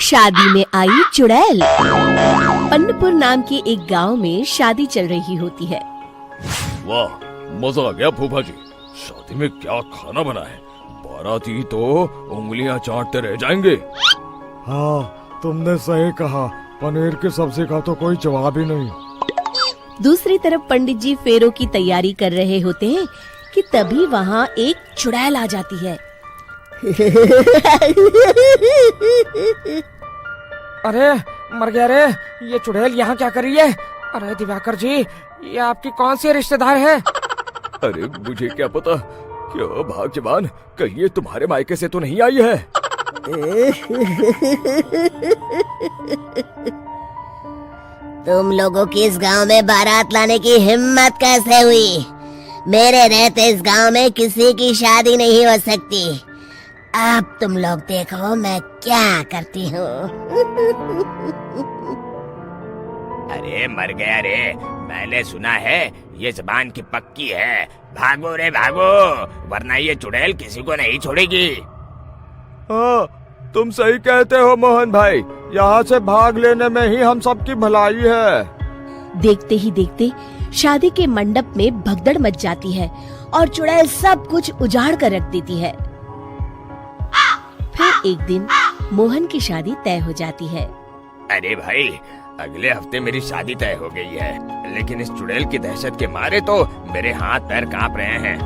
शादी में आई चुड़ैल। पन्नपुर नाम के एक गांव में शादी चल रही होती है। वाह, मजा आ गया फूफा जी। शादी में क्या खाना बना है? बाराती तो उंगलियां चाटते रह जाएंगे। हाँ, तुमने सही कहा। पनीर की सब्जी का तो कोई जवाब ही नहीं। दूसरी तरफ पंडित जी फेरों की तैयारी कर रहे होते हैं कि तभी वहाँ एक चुड़ैल आ जाती है। अरे मर गया रे, ये चुड़ैल यहाँ क्या कर रही है? अरे दिवाकर जी, ये आपकी कौन सी रिश्तेदार है? अरे मुझे क्या पता। क्या भाग्यवान, कहीं ये तुम्हारे मायके से तो नहीं आई है? तुम लोगों की इस गांव में बारात लाने की हिम्मत कैसे हुई? मेरे रहते इस गांव में किसी की शादी नहीं हो सकती। अब तुम लोग देखो मैं क्या करती हूँ। अरे मर गया रे, मैंने सुना है ये जबान की पक्की है। भागो रे भागो, वरना ये चुड़ैल किसी को नहीं छोड़ेगी। हाँ, तुम सही कहते हो मोहन भाई। यहाँ से भाग लेने में ही हम सबकी भलाई है। देखते ही देखते शादी के मंडप में भगदड़ मच जाती है और चुड़ैल सब कुछ उजाड़ कर रख देती है। फिर एक दिन मोहन की शादी तय हो जाती है। अरे भाई, अगले हफ्ते मेरी शादी तय हो गई है, लेकिन इस चुड़ैल की दहशत के मारे तो मेरे हाथ पैर कांप रहे हैं।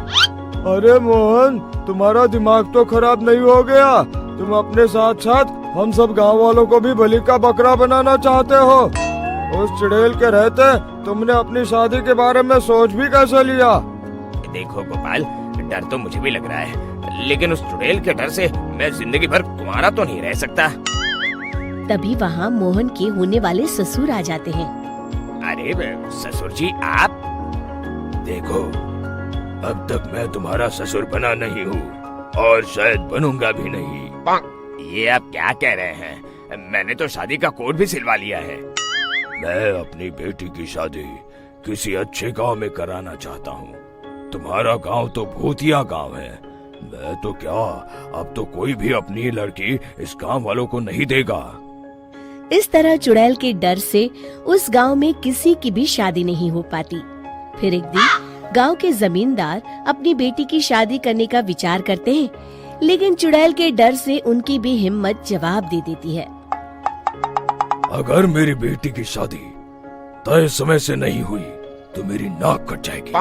अरे मोहन, तुम्हारा दिमाग तो खराब नहीं हो गया? तुम अपने साथ साथ हम सब गांव वालों को भी बलि का बकरा बनाना चाहते हो? उस चुड़ैल के रहते तुमने अपनी शादी के बारे में सोच भी कैसे लिया? देखो गोपाल, डर तो मुझे भी लग रहा है, लेकिन उस चुड़ैल के डर से मैं जिंदगी भर कुंवारा तो नहीं रह सकता। तभी वहाँ मोहन के होने वाले ससुर आ जाते हैं। अरे ससुर जी, आप देखो, अब तक मैं तुम्हारा ससुर बना नहीं हूँ और शायद बनूंगा भी नहीं। ये आप क्या कह रहे हैं? मैंने तो शादी का कोड भी सिलवा लिया है। मैं अपनी बेटी की शादी किसी अच्छे गांव में कराना चाहता हूँ। तुम्हारा गांव तो भूतिया गांव है। मैं तो क्या, अब तो कोई भी अपनी लड़की इस गांव वालों को नहीं देगा। इस तरह चुड़ैल के डर से उस गांव में किसी की भी शादी नहीं हो पाती। फिर एक दिन गांव के जमींदार अपनी बेटी की शादी करने का विचार करते हैं, लेकिन चुड़ैल के डर से उनकी भी हिम्मत जवाब दे देती है। अगर मेरी बेटी की शादी तय समय से नहीं हुई तो मेरी नाक कट जाएगी।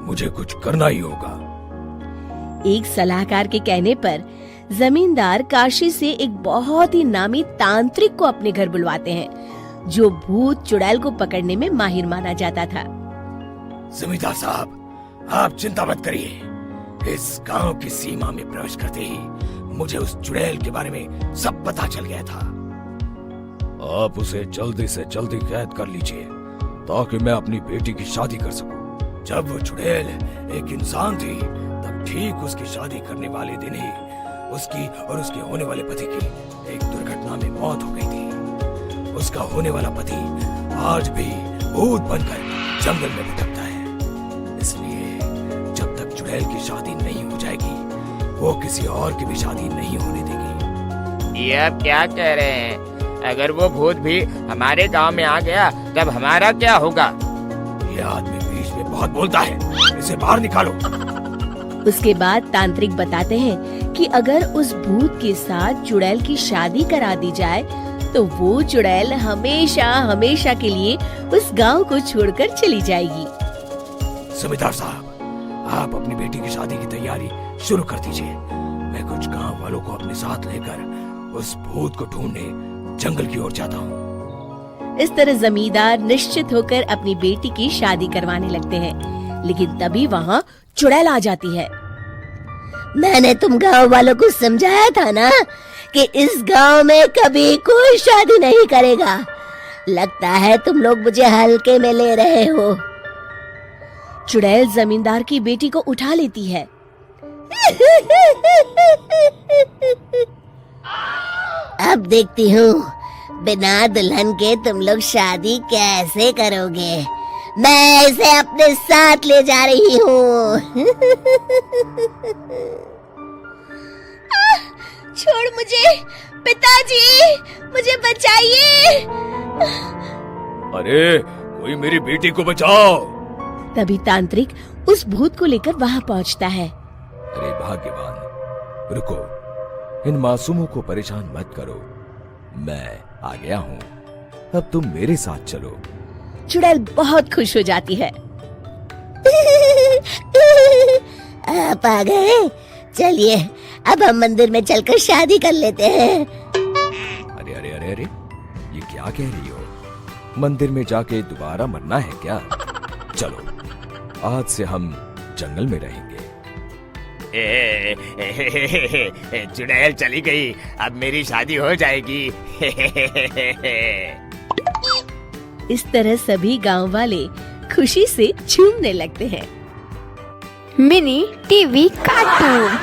मुझे कुछ करना ही होगा। एक सलाहकार के कहने पर जमींदार काशी से एक बहुत ही नामी तांत्रिक को अपने घर बुलवाते हैं, जो भूत चुड़ैल को पकड़ने में माहिर माना जाता था। जमींदार साहब, आप चिंता मत करिए। इस गांव की सीमा में प्रवेश करते ही मुझे उस चुड़ैल के बारे में सब पता चल गया था। आप उसे जल्दी से जल्दी कैद कर लीजिए ताकि मैं अपनी बेटी की शादी कर सकूं। जब वो चुड़ैल एक इंसान थी, तब ठीक उसकी शादी करने वाले दिन ही उसकी और उसके होने वाले पति की एक दुर्घटना में मौत हो गई थी। उसका होने वाला पति आज भी भूत बनकर जंगल में भटकता है। इसलिए जब तक चुड़ैल की शादी नहीं हो जाएगी, वो किसी और की भी शादी नहीं होने देगी। ये आप क्या कह रहे हैं? अगर वो भूत भी हमारे गांव में आ गया, तब हमारा क्या होगा? ये आदमी बीच में बहुत बोलता है, इसे बाहर निकालो। उसके बाद तांत्रिक बताते हैं कि अगर उस भूत के साथ चुड़ैल की शादी करा दी जाए तो वो चुड़ैल हमेशा हमेशा के लिए उस गांव को छोड़कर चली जाएगी। जमींदार साहब, आप अपनी बेटी की शादी की तैयारी शुरू कर दीजिए। मैं कुछ गांव वालों को अपने साथ लेकर उस भूत को ढूंढने जंगल की ओर जाता हूँ। इस तरह जमींदार निश्चित होकर अपनी बेटी की शादी करवाने लगते हैं, लेकिन तभी वहाँ चुड़ैल आ जाती है। मैंने तुम गांव वालों को समझाया था ना कि इस गांव में कभी कोई शादी नहीं करेगा। लगता है तुम लोग मुझे हल्के में ले रहे हो। चुड़ैल जमींदार की बेटी को उठा लेती है। अब देखती हूँ बिना दुल्हन के तुम लोग शादी कैसे करोगे। मैं इसे अपने साथ ले जा रही हूँ। छोड़ मुझे, पिताजी, मुझे बचाइए। अरे कोई मेरी बेटी को बचाओ। तभी तांत्रिक उस भूत को लेकर वहाँ पहुँचता है। अरे भाग्यवान, रुको, इन मासूमों को परेशान मत करो, मैं आ गया हूँ, अब तुम मेरे साथ चलो। चुड़ैल बहुत खुश हो जाती है। आप आ गए, चलिए अब हम मंदिर में चलकर शादी कर लेते हैं। अरे अरे अरे अरे, ये क्या कह रही हो? मंदिर में जाके दोबारा मरना है क्या? चलो, आज से हम जंगल में रहेंगे। चुड़ैल चली गई, अब मेरी शादी हो जाएगी। इस तरह सभी गांव वाले खुशी से झूमने लगते हैं। Mini TV cartoon.